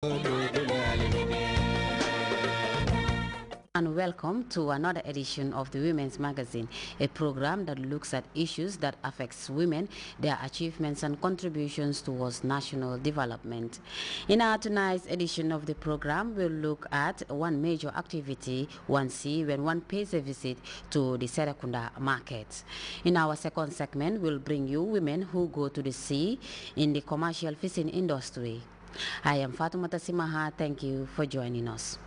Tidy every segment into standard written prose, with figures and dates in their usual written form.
And welcome to another edition of the Women's Magazine, a program that looks at issues that affects women, their achievements and contributions towards national development. In our tonight's edition of the program, we'll look at one major activity one sees when one pays a visit to the Serekunda market. In our second segment, we'll bring you women who go to the sea in the commercial fishing industry. I am Fatoumata Simaha. Thank you for joining us.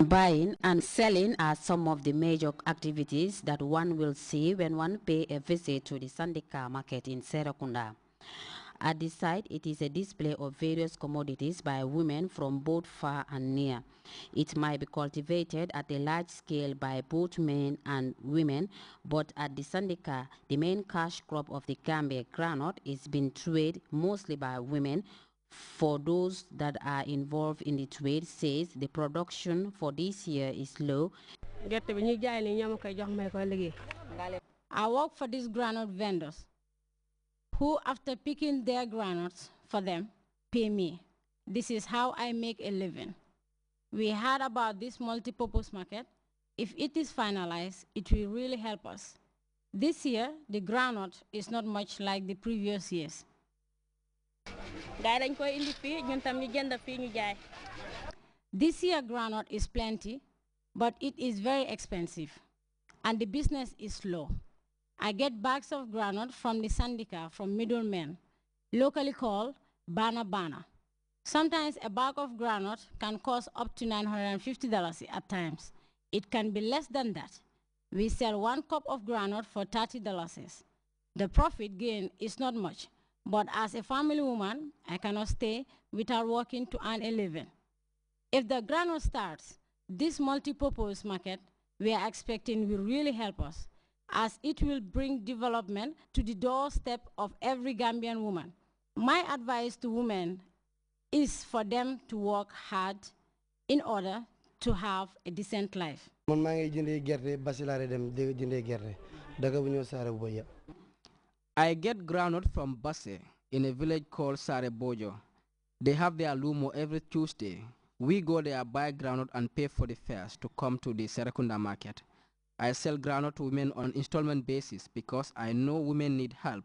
Buying and selling are some of the major activities that one will see when one pays a visit to the Sandika market in Serekunda. At the site, it is a display of various commodities by women from both far and near. It might be cultivated at a large scale by both men and women, but at the Sandika, the main cash crop of the Gambia granite is being traded mostly by women. For those that are involved in the trade, says the production for this year is low. I work for these granite vendors who, after picking their granites for them, pay me. This is how I make a living. We heard about this multi-purpose market. If it is finalized, it will really help us. This year, the granite is not much like the previous years. This year granite is plenty, but it is very expensive, and the business is slow. I get bags of granite from the Sandika from middlemen, locally called bana bana. Sometimes a bag of granite can cost up to $950 at times. It can be less than that. We sell 1 cup of granite for $30. The profit gain is not much, but as a family woman, I cannot stay without working to earn a living. If the granite starts, this multi-purpose market we are expecting will really help us, as it will bring development to the doorstep of every Gambian woman. My advice to women is for them to work hard in order to have a decent life. I get groundnut from Basse in a village called Sarebojo. They have their lumo every Tuesday. We go there, buy groundnut and pay for the fares to come to the Serekunda market. I sell groundnut to women on installment basis because I know women need help,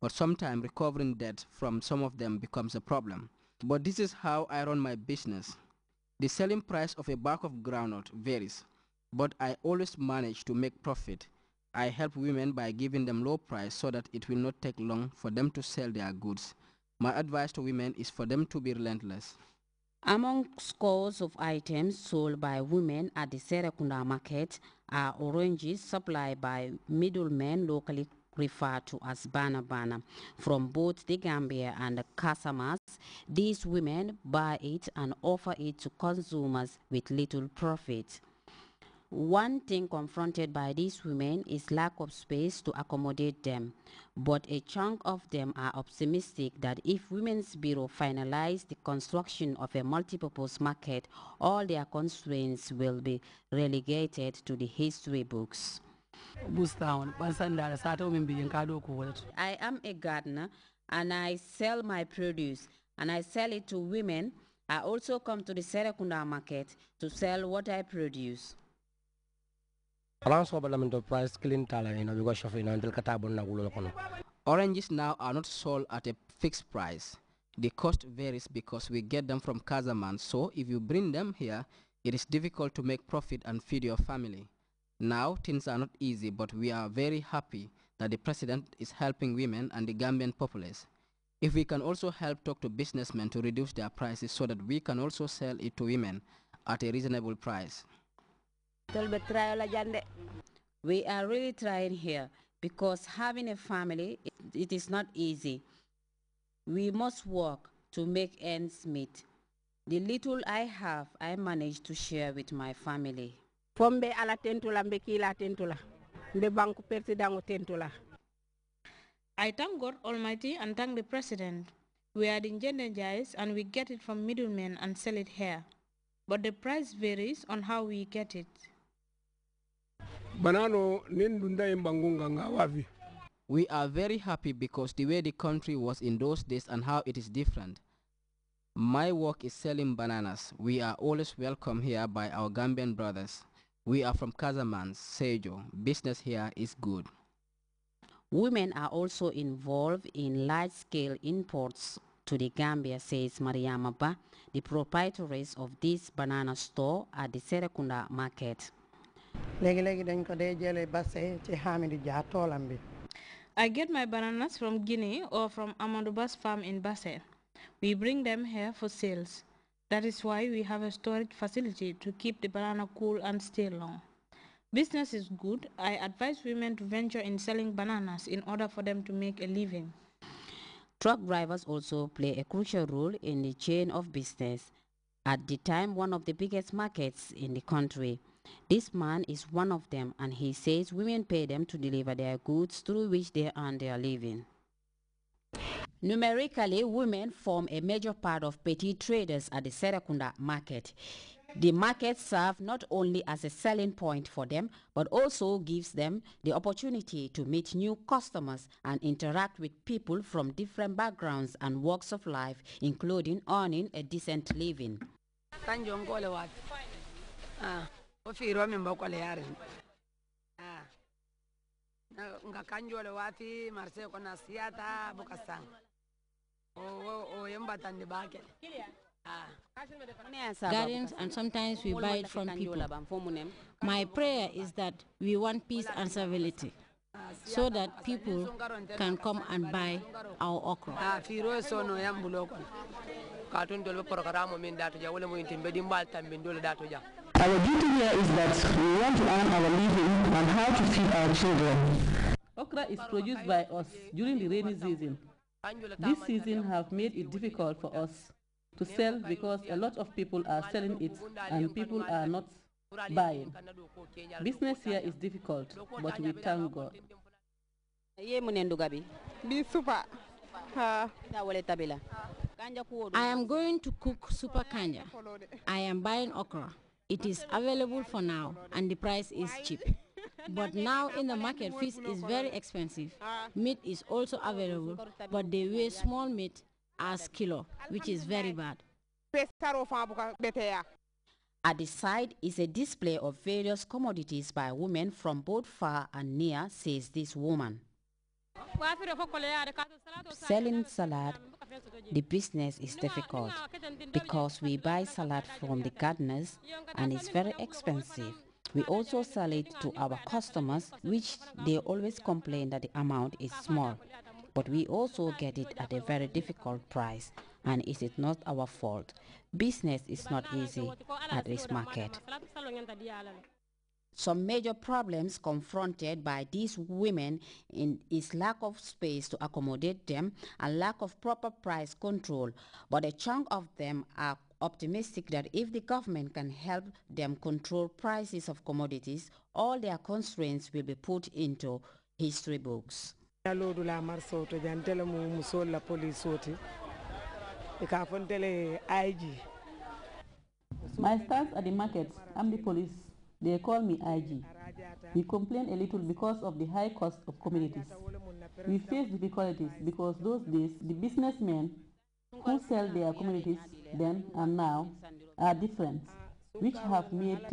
but sometimes recovering debt from some of them becomes a problem. But this is how I run my business. The selling price of a bag of groundnut varies, but I always manage to make profit. I help women by giving them low price so that it will not take long for them to sell their goods. My advice to women is for them to be relentless. Among scores of items sold by women at the Serekunda market are oranges supplied by middlemen locally referred to as bana bana from both the Gambia and the Casamas. These women buy it and offer it to consumers with little profit. One thing confronted by these women is lack of space to accommodate them, but a chunk of them are optimistic that if Women's Bureau finalize the construction of a multipurpose market, all their constraints will be relegated to the history books. I am a gardener and I sell my produce and I sell it to women I also come to the Serekunda market to sell what I produce. Oranges now are not sold at a fixed price. The cost varies because we get them from Casamance, so if you bring them here, it is difficult to make profit and feed your family. Now, things are not easy, but we are very happy that the president is helping women and the Gambian populace. If we can also help talk to businessmen to reduce their prices so that we can also sell it to women at a reasonable price. We are really trying here because having a family, it is not easy. We must work to make ends meet. The little I have, I manage to share with my family. Fombe ala tentula mbe kila tentula. Mbe banku persidango tentula. I thank God Almighty and thank the President. We are energized and we get it from middlemen and sell it here. But the price varies on how we get it. We are very happy because the way the country was in those days and how it is different. My work is selling bananas. We are always welcome here by our Gambian brothers. We are from Casamance, Sejo. Business here is good. Women are also involved in large-scale imports to the Gambia, says Mariama Ba, the proprietress of this banana store at the Serekunda market. I get my bananas from Guinea or from Amadouba's farm in Basse. We bring them here for sales. That is why we have a storage facility to keep the banana cool and stay long. Business is good. I advise women to venture in selling bananas in order for them to make a living. Truck drivers also play a crucial role in the chain of business. At the time, one of the biggest markets in the country. This man is one of them, and he says women pay them to deliver their goods through which they earn their living. Numerically, women form a major part of petty traders at the Serekunda market. The market serves not only as a selling point for them, but also gives them the opportunity to meet new customers and interact with people from different backgrounds and walks of life, including earning a decent living. Gardens, and sometimes we buy it from people. My prayer is that we want peace and civility so that people can come and buy our okra. Our duty here is that we want to earn our living and how to feed our children. Okra is produced by us during the rainy season. This season have made it difficult for us to sell because a lot of people are selling it and people are not buying. Business here is difficult, but we thank God. I am going to cook super kanja. I am buying okra. It is available for now and the price is cheap. But now in the market, fish is very expensive. Meat is also available, but they weigh small meat as kilo, which is very bad. At the side is a display of various commodities by women from both far and near, says this woman. Selling salad, the business is difficult because we buy salad from the gardeners and it's very expensive. We also sell it to our customers, which they always complain that the amount is small. But we also get it at a very difficult price, and it is not our fault. Business is not easy at this market. Some major problems confronted by these women is lack of space to accommodate them and lack of proper price control. But a chunk of them are optimistic that if the government can help them control prices of commodities, all their constraints will be put into history books. My staff at the market, I'm the police. They call me IG. We complain a little because of the high cost of commodities. We face difficulties because those days the businessmen who sell their commodities then and now are different, which have made